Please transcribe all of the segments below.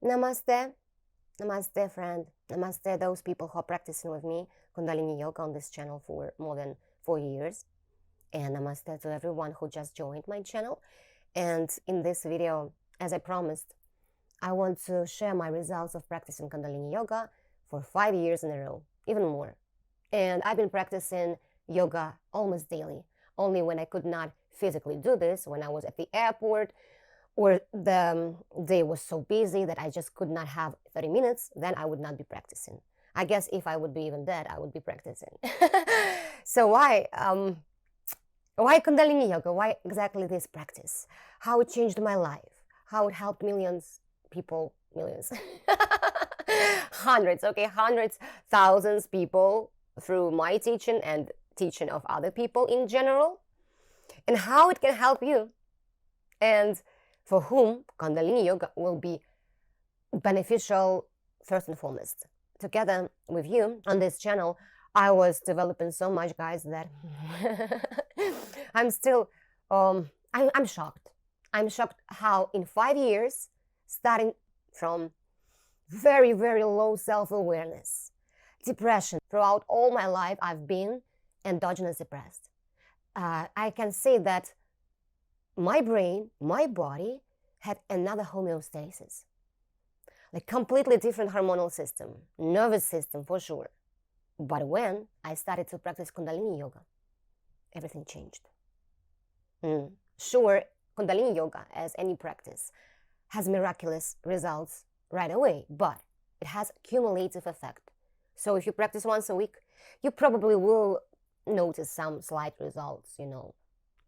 Namaste, namaste friend, namaste those people who are practicing with me Kundalini Yoga on this channel for more than 4 years, and namaste to everyone who just joined my channel. And in this video, as I promised, I want to share my results of practicing Kundalini Yoga for 5 years in a row, even more. And I've been practicing yoga almost daily, only when I could not physically do this, when I was at the airport, or the day was so busy that I just could not have 30 minutes, then I would not be practicing. I guess if I would be even dead, I would be practicing. So why Kundalini Yoga? Why exactly this practice? How it changed my life? How it helped millions, hundreds, thousands people through my teaching and teaching of other people in general, and how it can help you, and for whom Kundalini Yoga will be beneficial first and foremost. Together with you on this channel, I was developing so much, guys, that I'm still, I'm shocked. I'm shocked how in 5 years, starting from very, very low self-awareness, depression, throughout all my life, I've been endogenous depressed. I can say that my brain, my body had another homeostasis, like completely different hormonal system, nervous system for sure. But when I started to practice Kundalini Yoga, everything changed. Sure, Kundalini Yoga, as any practice, has miraculous results right away, but it has cumulative effect. So if you practice once a week, you probably will notice some slight results,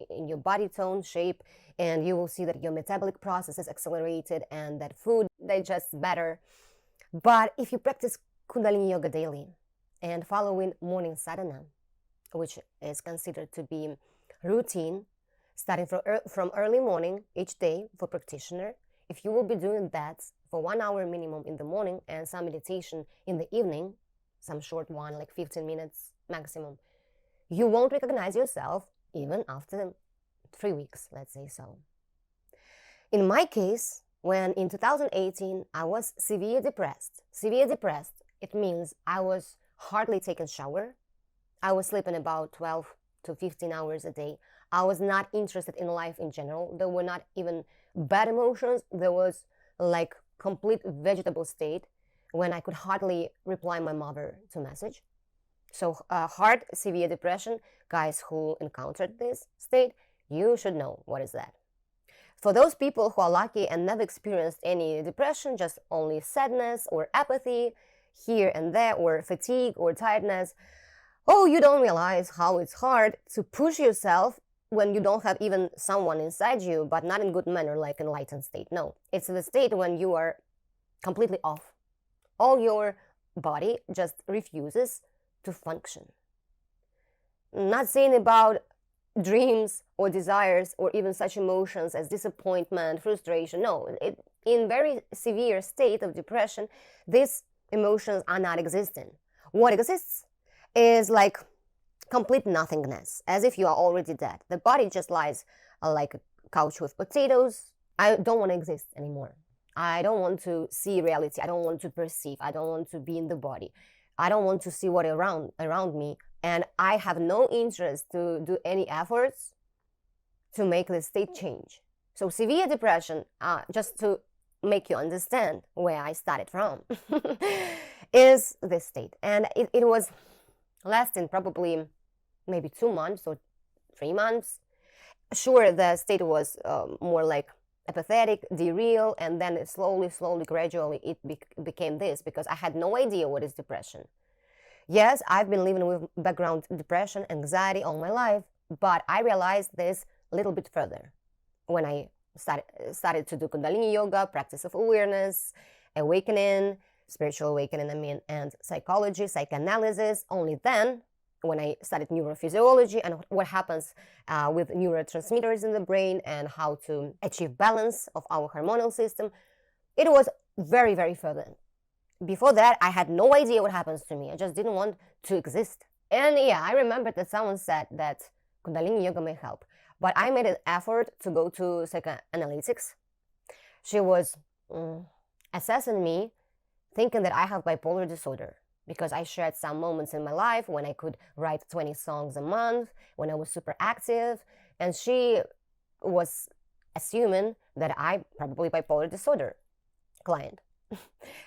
in your body tone, shape, and you will see that your metabolic process is accelerated and that food digests better. But if you practice Kundalini Yoga daily and following morning sadhana, which is considered to be routine, starting from early morning each day for practitioner, if you will be doing that for 1 hour minimum in the morning and some meditation in the evening, some short one, like 15 minutes maximum, you won't recognize yourself even after 3 weeks, let's say so. In my case, when in 2018 I was severe depressed, it means I was hardly taking shower. I was sleeping about 12 to 15 hours a day. I was not interested in life in general. There were not even bad emotions. There was like complete vegetable state when I could hardly reply my mother to message. So hard, severe depression, guys who encountered this state, you should know what is that. For those people who are lucky and never experienced any depression, just only sadness or apathy here and there, or fatigue or tiredness, you don't realize how it's hard to push yourself when you don't have even someone inside you, but not in good manner, like enlightened state. No, it's the state when you are completely off. All your body just refuses to function. Not saying about dreams or desires or even such emotions as disappointment, frustration. No, in very severe state of depression, these emotions are not existing. What exists is like complete nothingness, as if you are already dead. The body just lies like a couch with potatoes. I don't want to exist anymore. I don't want to see reality. I don't want to perceive. I don't want to be in the body. I don't want to see what around me, and I have no interest to do any efforts to make the state change. So severe depression, just to make you understand where I started from, is this state. And it was lasting probably maybe 2 months or 3 months. Sure, the state was more like apathetic, derail, and then slowly, gradually, it became this, because I had no idea what is depression. Yes, I've been living with background depression, anxiety all my life, but I realized this a little bit further when I started to do Kundalini Yoga, practice of awareness, awakening, spiritual awakening, and psychology, psychoanalysis. Only then, when I studied neurophysiology and what happens with neurotransmitters in the brain and how to achieve balance of our hormonal system, it was very, very further. Before that, I had no idea what happens to me. I just didn't want to exist. And yeah, I remember that someone said that Kundalini Yoga may help. But I made an effort to go to psychoanalytics. She was assessing me, thinking that I have bipolar disorder, because I shared some moments in my life when I could write 20 songs a month, when I was super active, and she was assuming that I probably bipolar disorder client.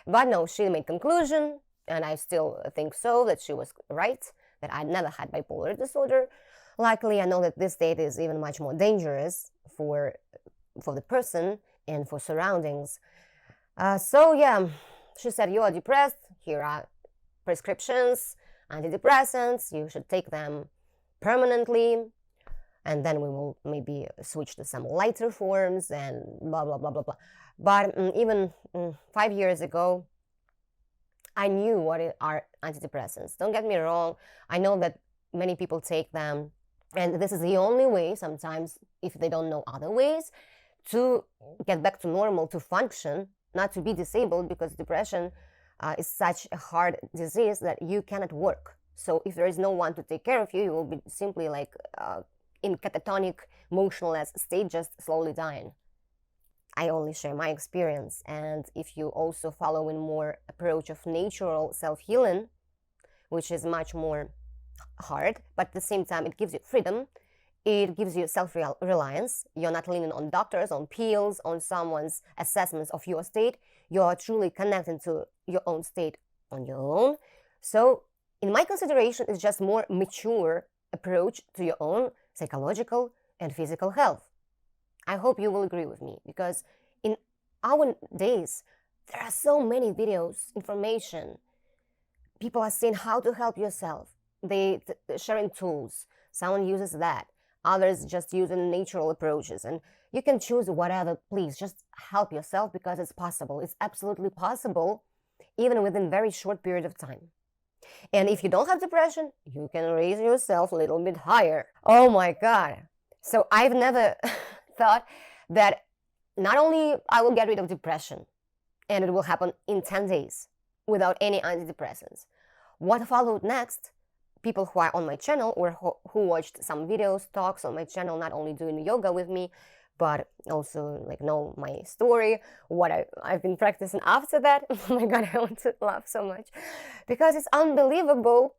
But no, she made conclusion, and I still think so, that she was right, that I never had bipolar disorder. Luckily, I know that this state is even much more dangerous for the person and for surroundings. So yeah, she said, you are depressed, here are prescriptions, antidepressants, you should take them permanently, and then we will maybe switch to some lighter forms and blah, blah, blah, blah, blah. But even 5 years ago, I knew what are antidepressants. Don't get me wrong. I know that many people take them, and this is the only way sometimes, if they don't know other ways, to get back to normal, to function, not to be disabled, because depression is such a hard disease that you cannot work. So if there is no one to take care of you, you will be simply like in catatonic, motionless state, just slowly dying. I only share my experience, and if you also follow in more approach of natural self-healing, which is much more hard, but at the same time it gives you freedom, it gives you self-reliance. You're not leaning on doctors, on pills, on someone's assessments of your state. You're truly connecting to your own state on your own. So in my consideration, it's just more mature approach to your own psychological and physical health. I hope you will agree with me, because in our days, there are so many videos, information. People are saying how to help yourself. They sharing tools. Someone uses that. Others just using natural approaches. And you can choose whatever, please. Just help yourself, because it's possible. It's absolutely possible, even within very short period of time. And if you don't have depression, you can raise yourself a little bit higher. Oh my God. So I've never thought that not only I will get rid of depression, and it will happen in 10 days without any antidepressants. What followed next, people who are on my channel or who watched some videos, talks on my channel, not only doing yoga with me, but also like know my story, what I've been practicing after that. Oh my God, I want to laugh so much, because it's unbelievable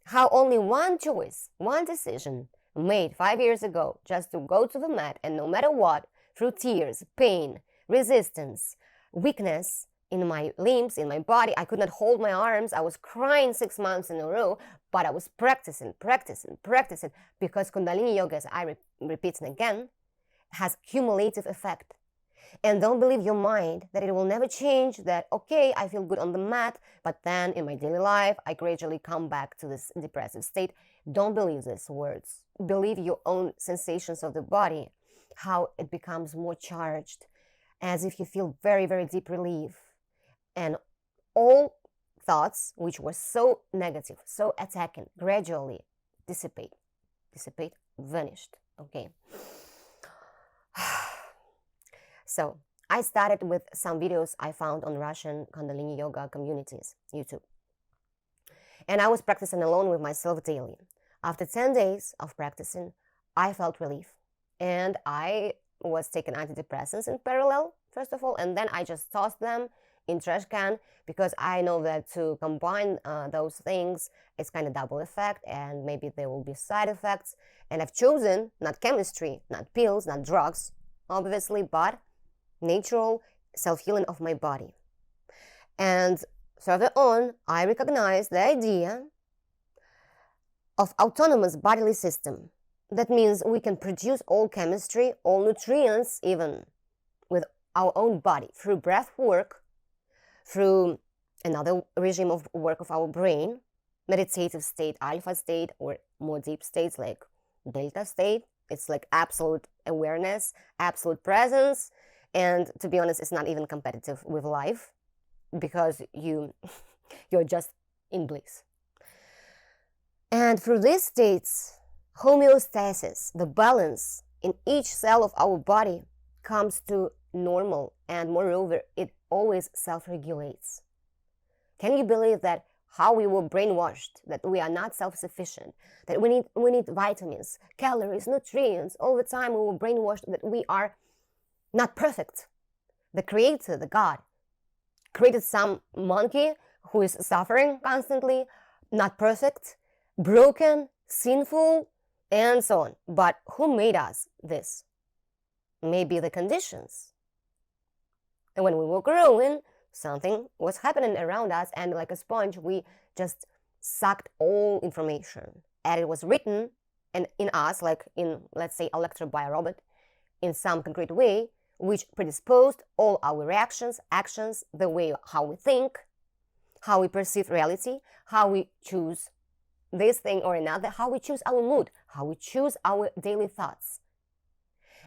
how only one choice, one decision made 5 years ago, just to go to the mat, and no matter what, through tears, pain, resistance, weakness in my limbs, in my body, I could not hold my arms, I was crying 6 months in a row, but I was practicing, because Kundalini Yoga, as I repeat again, has cumulative effect. And don't believe your mind that it will never change, that, okay, I feel good on the mat, but then in my daily life, I gradually come back to this depressive state. Don't believe these words. Believe your own sensations of the body, how it becomes more charged, as if you feel very, very deep relief. And all thoughts, which were so negative, so attacking, gradually dissipate, vanished, okay? So I started with some videos I found on Russian Kundalini Yoga communities, YouTube. And I was practicing alone with myself daily. After 10 days of practicing, I felt relief. And I was taking antidepressants in parallel, first of all, and then I just tossed them in trash can, because I know that to combine those things, it's kind of double effect, and maybe there will be side effects. And I've chosen not chemistry, not pills, not drugs, obviously, but natural self-healing of my body. And further on, I recognized the idea of autonomous bodily system. That means we can produce all chemistry, all nutrients, even with our own body, through breath work, through another regime of work of our brain, meditative state, alpha state, or more deep states like delta state. It's like absolute awareness, absolute presence. And to be honest, it's not even competitive with life, because you're just in bliss. And through these states, homeostasis, the balance in each cell of our body, comes to normal, and moreover, it always self-regulates. Can you believe that how we were brainwashed, that we are not self-sufficient, that we need vitamins, calories, nutrients, all the time we were brainwashed that we are not perfect. The Creator, the God, created some monkey who is suffering constantly, not perfect, broken, sinful, and so on. But who made us this? Maybe the conditions. And when we were growing, something was happening around us, and like a sponge, we just sucked all information. And it was written and in us, like in, let's say, electric by a robot, in some concrete way, which predisposed all our reactions, actions, the way how we think, how we perceive reality, how we choose this thing or another, how we choose our mood, how we choose our daily thoughts.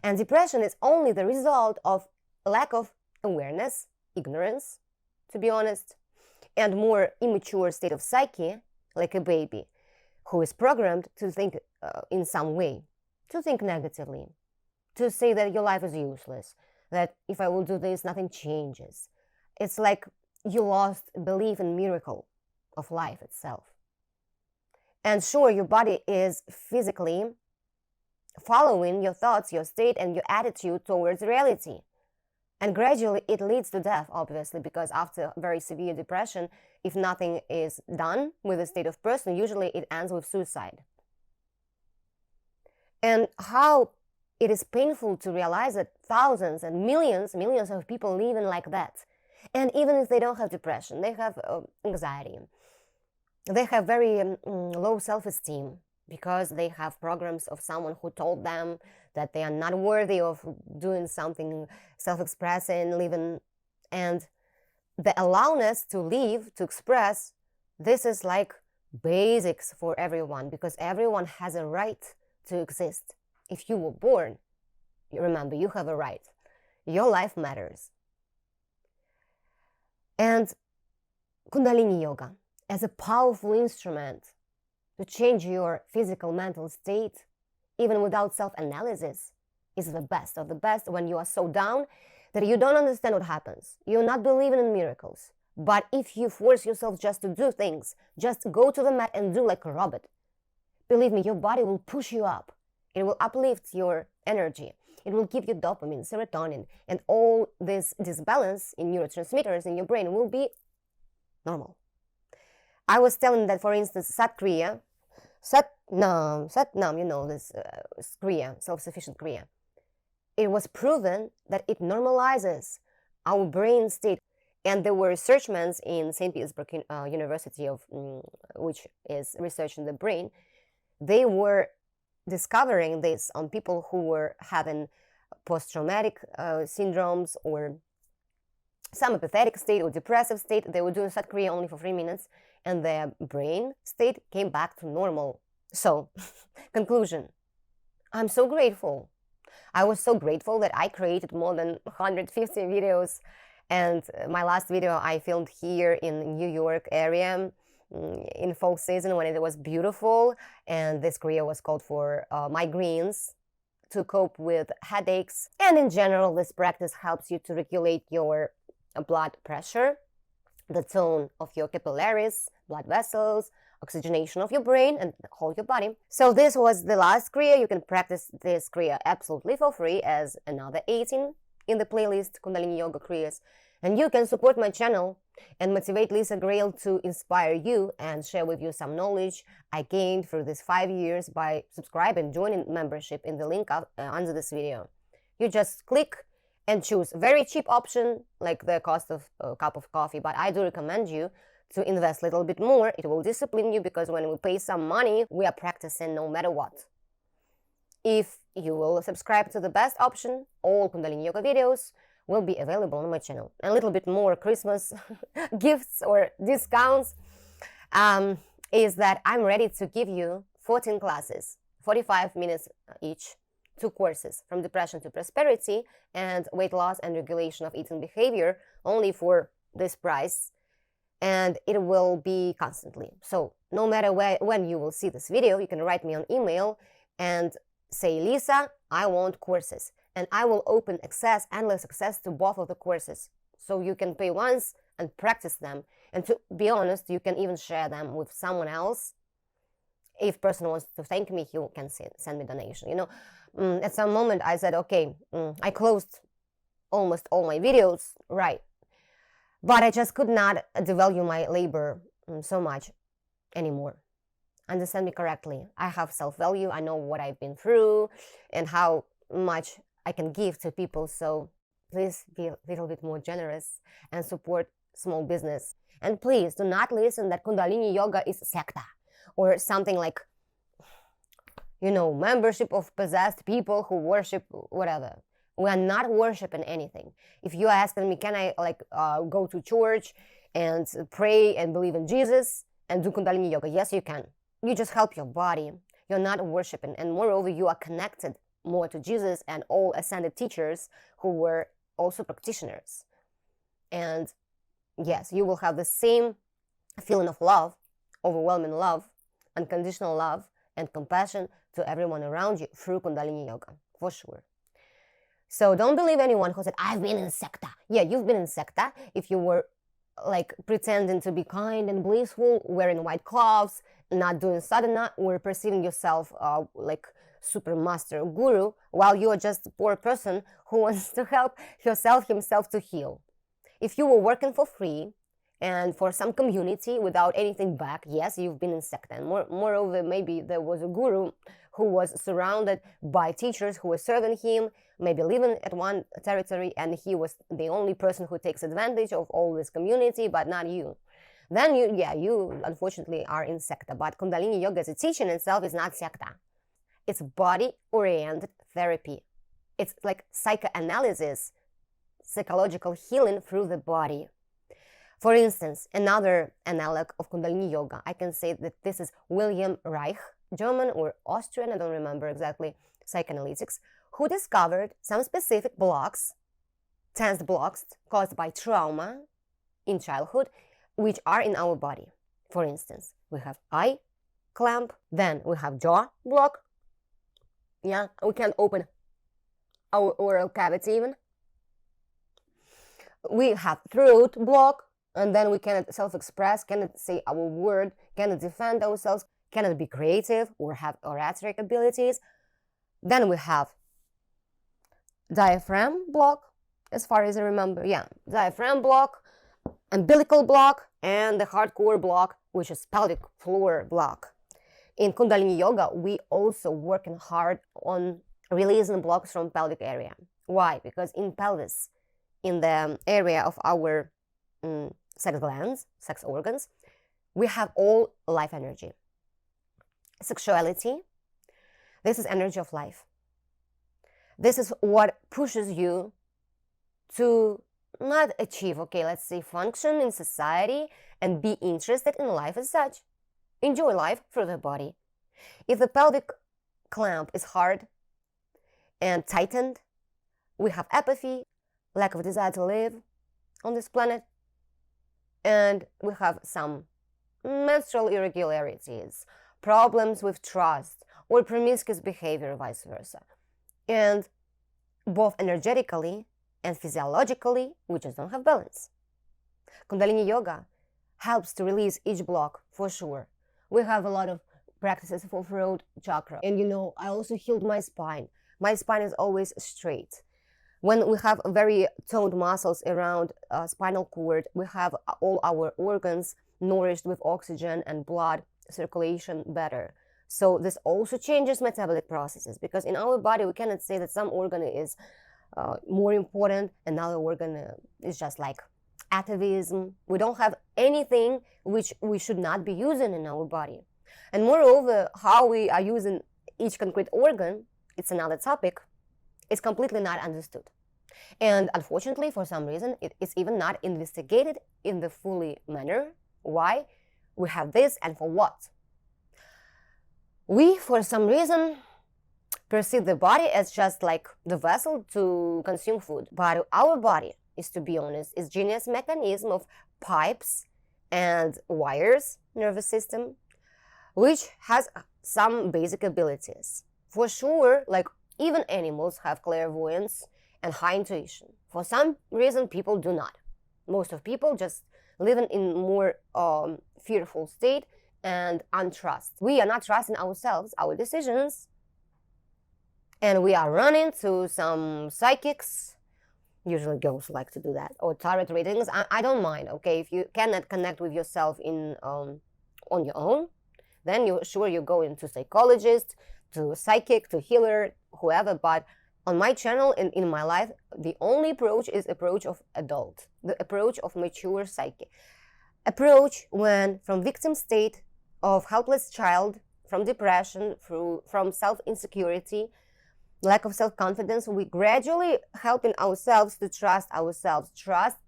And depression is only the result of lack of awareness, ignorance, to be honest, and more immature state of psyche, like a baby, who is programmed to think in some way, to think negatively, to say that your life is useless, that if I will do this, nothing changes. It's like you lost belief in miracle of life itself. And sure, your body is physically following your thoughts, your state, and your attitude towards reality. And gradually it leads to death, obviously, because after very severe depression, if nothing is done with the state of person, usually it ends with suicide. And how it is painful to realize that thousands and millions of people living like that. And even if they don't have depression, they have anxiety. They have very low self-esteem because they have programs of someone who told them that they are not worthy of doing something self-expressing, living. And the allowness to live, to express, this is like basics for everyone, because everyone has a right to exist. If you were born, remember, you have a right. Your life matters. And Kundalini Yoga, as a powerful instrument to change your physical, mental state, even without self-analysis, is the best of the best when you are so down that you don't understand what happens. You're not believing in miracles. But if you force yourself just to do things, just go to the mat and do like a robot, believe me, your body will push you up. It will uplift your energy. It will give you dopamine, serotonin, and all this disbalance in neurotransmitters in your brain will be normal. I was telling that, for instance, Satkriya, Satnam, you know, this Kriya, self-sufficient Kriya. It was proven that it normalizes our brain state. And there were researchments in St. Petersburg University, which is researching the brain. They were discovering this on people who were having post-traumatic syndromes or some apathetic state or depressive state. They were doing Satkriya only for 3 minutes, and their brain state came back to normal. So, conclusion, I'm so grateful. I was so grateful that I created more than 150 videos, and my last video I filmed here in New York area in fall season when it was beautiful, and this Kriya was called for migraines, to cope with headaches. And in general, this practice helps you to regulate your blood pressure, the tone of your capillaries, blood vessels, oxygenation of your brain and whole your body. So this was the last Kriya. You can practice this Kriya absolutely for free as another 18 in the playlist Kundalini Yoga Kriyas. And you can support my channel and motivate Lisa Grail to inspire you and share with you some knowledge I gained through these 5 years by subscribing, joining membership in the link under this video. You just click and choose very cheap option, like the cost of a cup of coffee, but I do recommend you to invest a little bit more. It will discipline you, because when we pay some money, we are practicing no matter what. If you will subscribe to the best option, all Kundalini Yoga videos will be available on my channel. And a little bit more Christmas gifts or discounts is that I'm ready to give you 14 classes, 45 minutes each, 2 courses, from depression to prosperity and weight loss and regulation of eating behavior, only for this price. And it will be constantly. So no matter when you will see this video, you can write me on email and say, Lisa, I want courses. And I will open access, endless access to both of the courses. So you can pay once and practice them. And to be honest, you can even share them with someone else. If person wants to thank me, he can send me donation. You know, at some moment I said, okay, I closed almost all my videos, right? But I just could not devalue my labor so much anymore. Understand me correctly. I have self-value. I know what I've been through and how much I can give to people. So please be a little bit more generous and support small business. And please do not listen that Kundalini Yoga is secta or something like, membership of possessed people who worship whatever. We are not worshiping anything. If you are asking me, can I go to church and pray and believe in Jesus and do Kundalini Yoga? Yes, you can. You just help your body. You're not worshiping. And moreover, you are connected more to Jesus and all ascended teachers who were also practitioners. And yes, you will have the same feeling of love, overwhelming love, unconditional love, and compassion to everyone around you through Kundalini Yoga, for sure. So don't believe anyone who said, I've been in secta. Yeah, you've been in secta if you were pretending to be kind and blissful, wearing white clothes, not doing sadhana, or perceiving yourself super master guru, while you are just a poor person who wants to help himself to heal. If you were working for free and for some community without anything back, yes, you've been in secta. And moreover, maybe there was a guru who was surrounded by teachers who were serving him, maybe living at one territory, and he was the only person who takes advantage of all this community, but not you. Then you unfortunately are in secta. But Kundalini Yoga as a teaching itself is not secta. It's body-oriented therapy. It's like psychoanalysis, psychological healing through the body. For instance, another analog of Kundalini Yoga, I can say that this is William Reich, German or Austrian, I don't remember exactly, psychoanalytics, who discovered some specific blocks, tensed blocks caused by trauma in childhood, which are in our body. For instance, we have eye clamp, then we have jaw block. Yeah, we can't open our oral cavity even. We have throat block, and then we cannot self-express, cannot say our word, cannot defend ourselves, cannot be creative or have oratoric abilities. Then we have diaphragm block, as far as I remember. Yeah, diaphragm block, umbilical block, and the hardcore block, which is pelvic floor block. In Kundalini Yoga, we also working hard on releasing blocks from pelvic area. Why? Because in pelvis, in the area of our sex glands, sex organs, we have all life energy. Sexuality, this is energy of life. This is what pushes you to not achieve, let's say function in society and be interested in life as such. Enjoy life through the body. If the pelvic clamp is hard and tightened, we have apathy, lack of desire to live on this planet, and we have some menstrual irregularities, problems with trust, or promiscuous behavior, vice versa. And both energetically and physiologically, we just don't have balance. Kundalini Yoga helps to release each block, for sure. We have a lot of practices for throat chakra. And I also healed my spine. My spine is always straight. When we have very toned muscles around spinal cord, we have all our organs nourished with oxygen and blood circulation better. So this also changes metabolic processes, because in our body, we cannot say that some organ is more important, another organ is just like atavism. We don't have anything which we should not be using in our body. And moreover, how we are using each concrete organ, it's another topic, is completely not understood. And unfortunately, for some reason, it is even not investigated in the fully manner. Why? We have this and for what? We, for some reason, perceive the body as just like the vessel to consume food. But our body, is to be honest, is genius mechanism of pipes and wires, nervous system, which has some basic abilities. For sure, like even animals have clairvoyance and high intuition. For some reason, people do not. Most of people just living in more fearful state and untrust. We are not trusting ourselves, our decisions, and we are running to some psychics Usually girls like to do that. Or tarot readings. I don't mind, okay? If you cannot connect with yourself on your own, then you go into psychologist, to psychic, to healer, whoever. But on my channel, in my life, the only approach is approach of adult, the approach of mature psyche. Approach when from victim state of helpless child, from depression, from self-insecurity, lack of self-confidence, we gradually helping ourselves to trust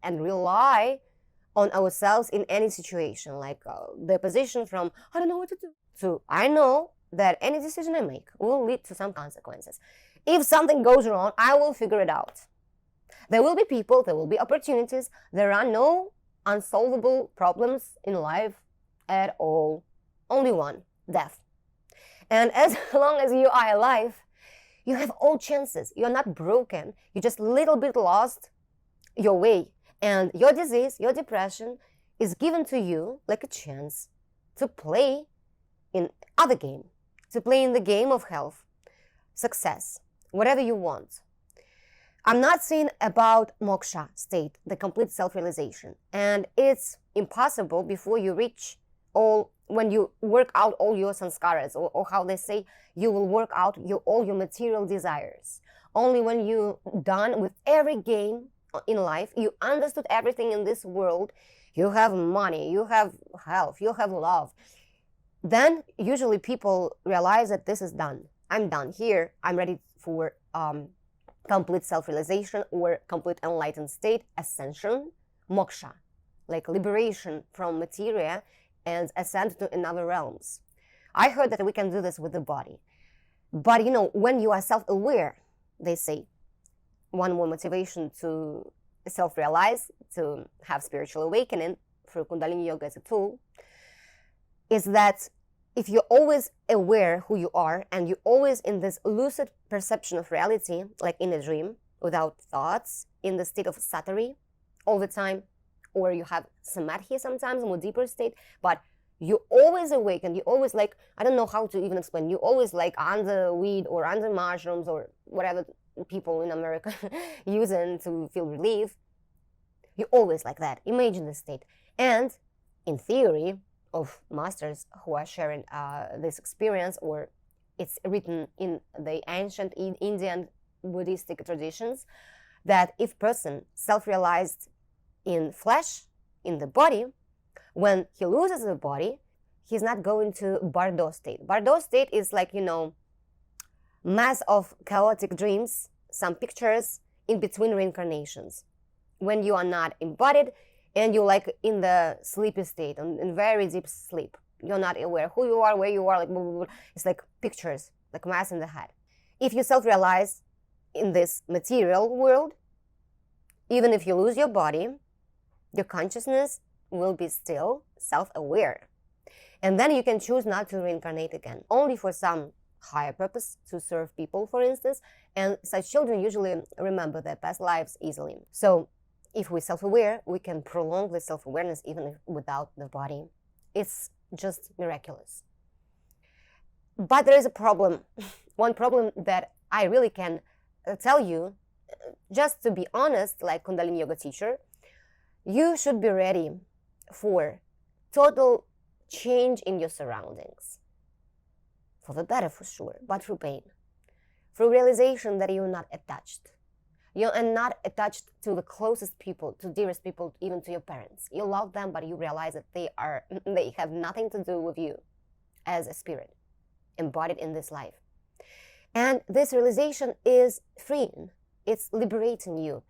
and rely on ourselves in any situation, like the position from I don't know what to do to I know that any decision I make will lead to some consequences. If something goes wrong, I will figure it out. There will be people, there will be opportunities. There are no unsolvable problems in life at all. Only one, death. And as long as you are alive, you have all chances. You're not broken. You just a little bit lost your way. And your disease, your depression is given to you like a chance to play in other game, to play in the game of health, success, whatever you want. I'm not saying about moksha state, the complete self-realization. And it's impossible before you reach when you work out all your sanskaras, or how they say, you will work out all your material desires. Only when you're done with every game in life, you understood everything in this world, you have money, you have health, you have love, then usually people realize that this is done. I'm done here. I'm ready for complete self-realization or complete enlightened state, ascension, moksha, like liberation from materia and ascend to another realms. I heard that we can do this with the body. But when you are self-aware, they say, one more motivation to self-realize, to have spiritual awakening through Kundalini Yoga as a tool, is that if you're always aware who you are and you're always in this lucid perception of reality, like in a dream, without thoughts, in the state of satori all the time, or you have samadhi sometimes, more deeper state, but you're always awake and you're always like, I don't know how to even explain, you're always like under weed or under mushrooms or whatever people in America using to feel relief. You're always like that. Imagine the state. And in theory of masters who are sharing this experience, or it's written in the ancient Indian Buddhistic traditions, that if person self-realized in flesh, in the body, when he loses the body, he's not going to Bardo state. Bardo state is like, mass of chaotic dreams, some pictures in between reincarnations. When you are not embodied and you're like in the sleepy state, in very deep sleep. You're not aware who you are, where you are, like blah, blah, blah. It's like pictures, like mass in the head. If you self-realize in this material world, even if you lose your body, your consciousness will be still self-aware. And then you can choose not to reincarnate again, only for some higher purpose, to serve people, for instance. And such children usually remember their past lives easily. So if we're self-aware, we can prolong the self-awareness even without the body. It's just miraculous. But there is a problem. One problem that I really can tell you, just to be honest, like Kundalini Yoga teacher, you should be ready for total change in your surroundings. For the better, for sure, but through pain. Through realization that you're not attached. You are not attached to the closest people, to dearest people, even to your parents. You love them, but you realize that they have nothing to do with you as a spirit embodied in this life. And this realization is freeing. It's liberating you.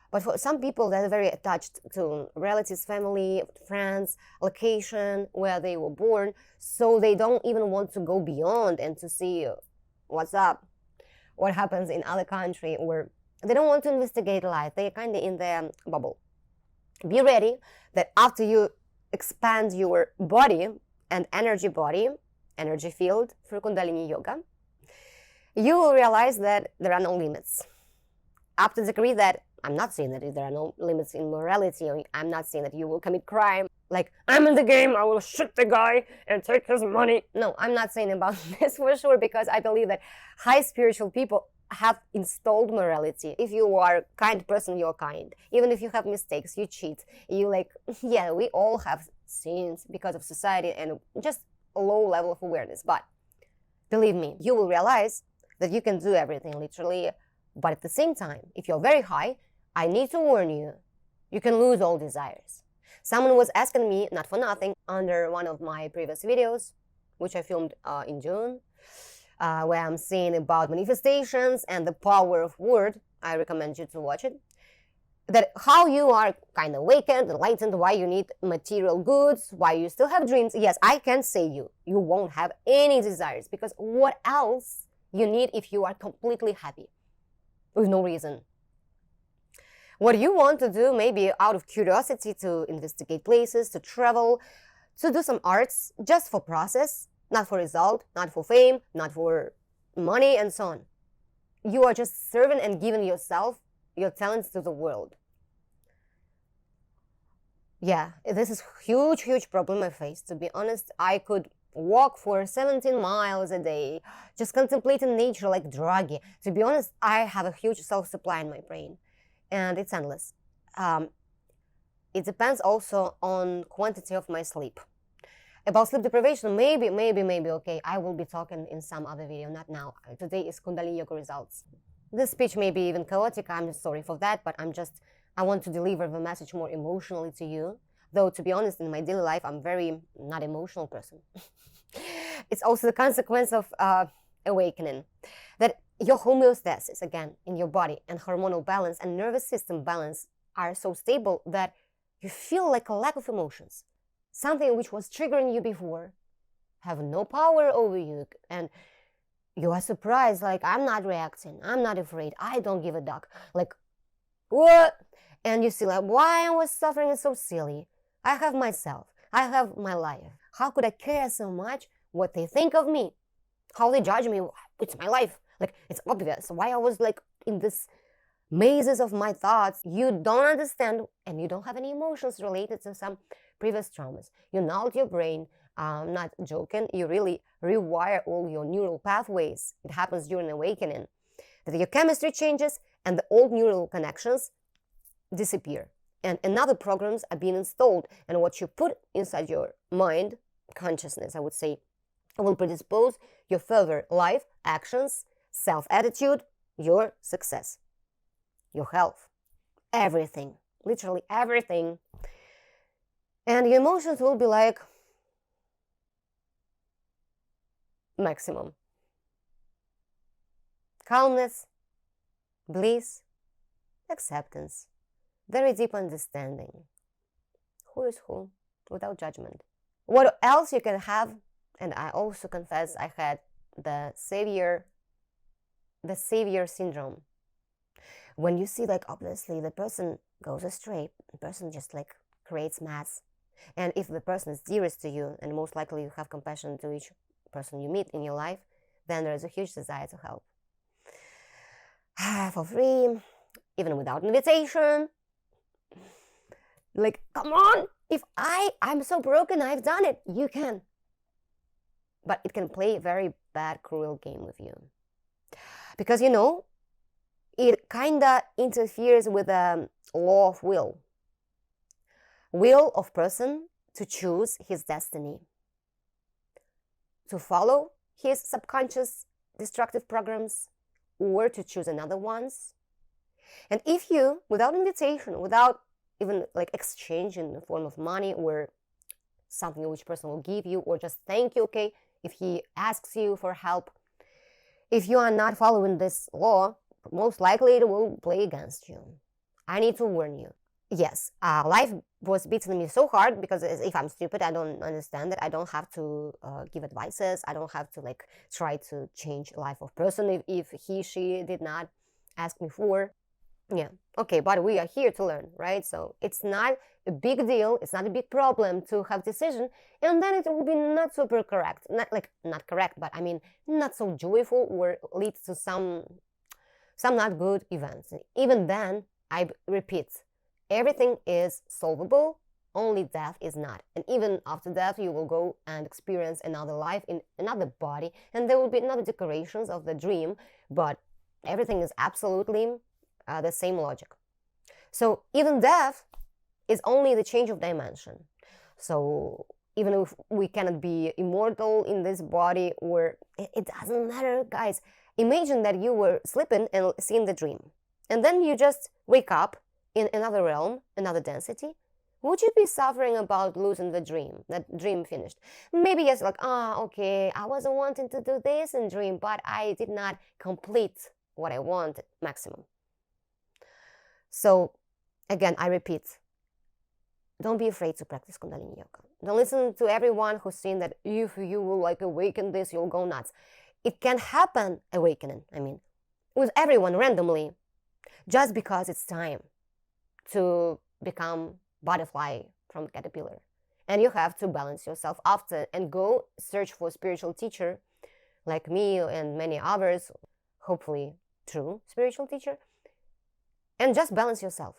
But for some people, they're very attached to relatives, family, friends, location, where they were born. So they don't even want to go beyond and to see what's up, what happens in other country, or they don't want to investigate life. They're kind of in their bubble. Be ready that after you expand your body and energy field through Kundalini Yoga, you will realize that there are no limits. Up to the degree that I'm not saying that there are no limits in morality, or I'm not saying that you will commit crime. Like, I'm in the game, I will shoot the guy and take his money. No, I'm not saying about this for sure, because I believe that high spiritual people have installed morality. If you are a kind person, you're kind. Even if you have mistakes, you cheat. You like, yeah, we all have sins because of society and just a low level of awareness. But believe me, you will realize that you can do everything, literally. But at the same time, if you're very high, I need to warn you, you can lose all desires. Someone was asking me, not for nothing, under one of my previous videos, which I filmed in June, where I'm saying about manifestations and the power of word. I recommend you to watch it. That how you are kind of awakened, enlightened, why you need material goods, why you still have dreams. Yes, I can say you won't have any desires, because what else you need if you are completely happy with no reason? What you want to do, maybe out of curiosity, to investigate places, to travel, to do some arts, just for process, not for result, not for fame, not for money, and so on. You are just serving and giving yourself, your talents to the world. Yeah, this is huge problem I face. To be honest, I could walk for 17 miles a day, just contemplating nature like druggy. To be honest, I have a huge self-supply in my brain, and it's endless. It depends also on quantity of my sleep. About sleep deprivation, maybe, okay, I will be talking in some other video, not now. Today is Kundalini Yoga results. This speech may be even chaotic, I'm sorry for that, but I want to deliver the message more emotionally to you. Though, to be honest, in my daily life, I'm very not emotional person. It's also the consequence of awakening. That your homeostasis, again, in your body, and hormonal balance and nervous system balance are so stable that you feel like a lack of emotions. Something which was triggering you before have no power over you, and you are surprised, like, I'm not reacting, I'm not afraid, I don't give a duck. Like, what? And you see, like, why I was suffering is so silly. I have myself, I have my life. How could I care so much what they think of me? How they judge me? It's my life. Like, it's obvious why I was like in this mazes of my thoughts. You don't understand, and you don't have any emotions related to some previous traumas. You nulled your brain. I'm not joking. You really rewire all your neural pathways. It happens during awakening. That your chemistry changes and the old neural connections disappear. And another programs are being installed. And what you put inside your mind, consciousness, I would say, will predispose your further life, actions, self-attitude, your success, your health, everything, literally everything. And your emotions will be like maximum calmness, bliss, acceptance, very deep understanding. Who is who, without judgment. What else you can have, and I also confess I had the savior syndrome. When you see, like, obviously the person goes astray, the person just like creates mess. And if the person is dearest to you, and most likely you have compassion to each person you meet in your life, then there is a huge desire to help. For free, even without invitation. Like, come on, if I'm so broken, I've done it, you can. But it can play a very bad, cruel game with you. Because, it kinda interferes with the law of will. Will of person to choose his destiny. To follow his subconscious destructive programs, or to choose another ones. And if you, without invitation, without even like exchange in the form of money or something which person will give you, or just thank you, okay, if he asks you for help, if you are not following this law, most likely it will play against you. I need to warn you. Yes, life was beating me so hard because if I'm stupid, I don't understand it. I don't have to give advices. I don't have to like try to change life of person if he, she did not ask me for. Yeah, okay, but we are here to learn, right? So it's not a big deal. It's not a big problem to have decision, and then it will be not super correct. Not correct, but I mean not so joyful or leads to some not good events. Even then, I repeat, everything is solvable, only death is not. And even after death, you will go and experience another life in another body, and there will be another decorations of the dream, but Everything is absolutely the same logic. So even death is only the change of dimension. So even if we cannot be immortal in this body, or it doesn't matter, guys. Imagine that you were sleeping and seeing the dream, and then you just wake up in another realm, another density. Would you be suffering about losing the dream, that dream finished? Maybe yes, like, okay, I wasn't wanting to do this in dream, but I did not complete what I wanted maximum. So again, I repeat, don't be afraid to practice Kundalini Yoga. Don't listen to everyone who's saying that if you will like awaken this, you'll go nuts. It can happen, awakening, with everyone randomly, just because it's time to become butterfly from caterpillar. And you have to balance yourself after and go search for a spiritual teacher like me and many others, hopefully true spiritual teacher, and just balance yourself.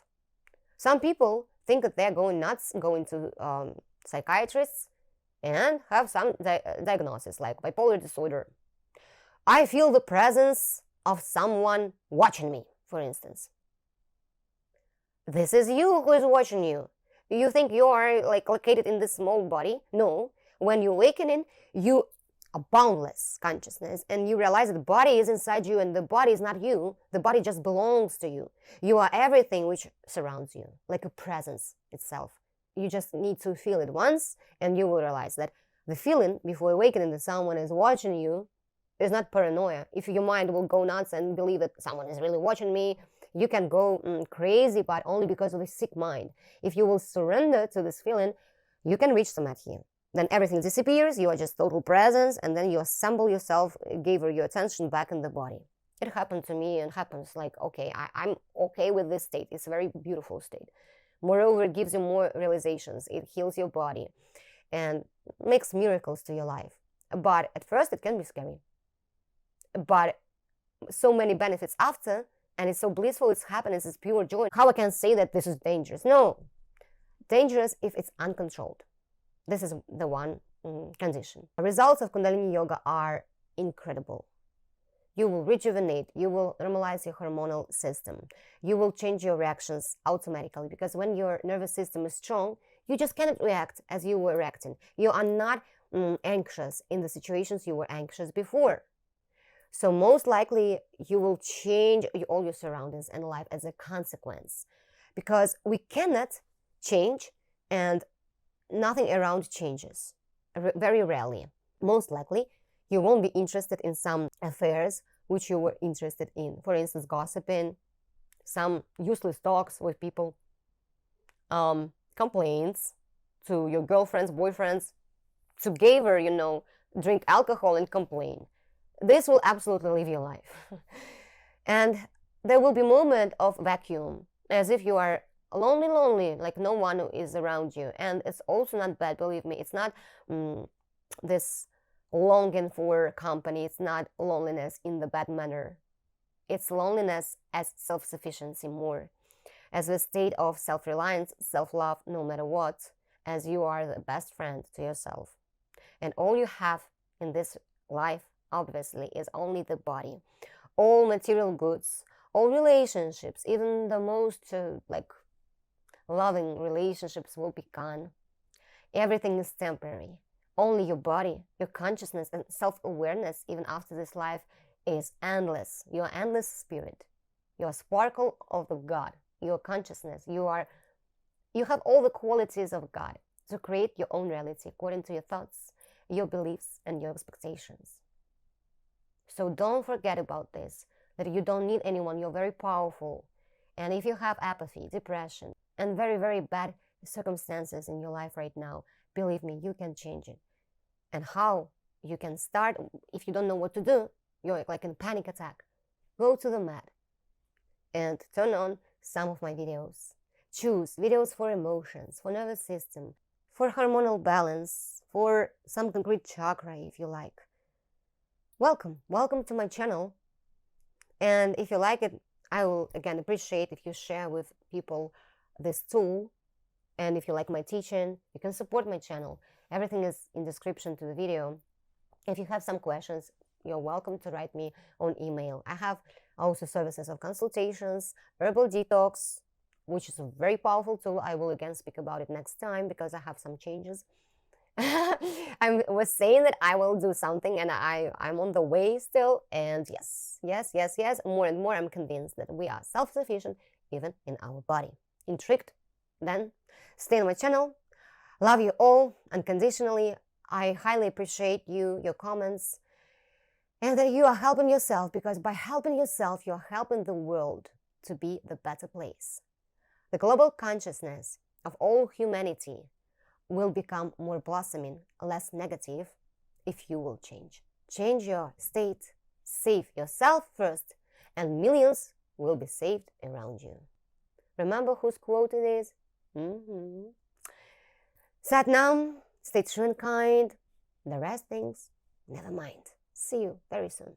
Some people think that they're going nuts, going to psychiatrists and have some diagnosis like bipolar disorder. I feel the presence of someone watching me, for instance. This is you who is watching you. You think you are like located in this small body? No. When you awakening, you a boundless consciousness, and you realize that the body is inside you and the body is not you. The body just belongs to you. You are everything which surrounds you, like a presence itself. You just need to feel it once, and you will realize that the feeling before awakening that someone is watching you is not paranoia. If your mind will go nuts and believe that someone is really watching me, you can go crazy, but only because of a sick mind. If you will surrender to this feeling, you can reach samadhi. Then everything disappears, you are just total presence, and then you assemble yourself, give your attention back in the body. It happened to me and happens like, okay, I'm okay with this state. It's a very beautiful state. Moreover, it gives you more realizations. It heals your body and makes miracles to your life. But at first, it can be scary. But so many benefits after, and it's so blissful, it's happiness, it's pure joy. How I can say that this is dangerous? No. Dangerous if it's uncontrolled. This is the one condition. The results of Kundalini Yoga are incredible. You will rejuvenate, you will normalize your hormonal system, you will change your reactions automatically, because when your nervous system is strong, you just cannot react as you were reacting. You are not anxious in the situations you were anxious before. So most likely you will change all your surroundings and life as a consequence, because we cannot change and nothing around changes, very rarely. Most likely, you won't be interested in some affairs which you were interested in. For instance, gossiping, some useless talks with people, complaints to your girlfriends, boyfriends, together, drink alcohol and complain. This will absolutely live your life. And there will be a moment of vacuum, as if you are lonely, like no one is around you. And it's also not bad, believe me. It's not this longing for company. It's not loneliness in the bad manner. It's loneliness as self-sufficiency more, as a state of self-reliance, self-love, no matter what, as you are the best friend to yourself. And all you have in this life, obviously, is only the body. All material goods, all relationships, even the most loving relationships will be gone. Everything is temporary. Only your body, your consciousness, and self-awareness, even after this life, is endless. You are endless spirit. You are sparkle of the God. Your consciousness. You have all the qualities of God to create your own reality according to your thoughts, your beliefs, and your expectations. So don't forget about this, that you don't need anyone. You're very powerful. And if you have apathy, depression, and very, very bad circumstances in your life right now, believe me, you can change it. And how you can start, if you don't know what to do, you're like in a panic attack, go to the mat and turn on some of my videos. Choose videos for emotions, for nervous system, for hormonal balance, for some concrete chakra if you like. Welcome to my channel. And if you like it, I will again appreciate if you share with people this tool. And if you like my teaching, you can support my channel. Everything is in description to the video. If you have some questions, you're welcome to write me on email. I have Also services of consultations, herbal detox, which is a very powerful tool. I will again speak about it next time because I have some changes. I was saying that I will do something, and I'm on the way still. And yes, more and more I'm convinced that we are self-sufficient even in our body. Intrigued? Then stay on my channel. Love you all unconditionally. I highly appreciate you, your comments, and that you are helping yourself, because by helping yourself, you're helping the world to be the better place. The global consciousness of all humanity will become more blossoming, less negative, if you will change. Change your state, save yourself first, and millions will be saved around you. Remember whose quote it is? Sat Nam, stay true and kind. The rest things, never mind. See you very soon.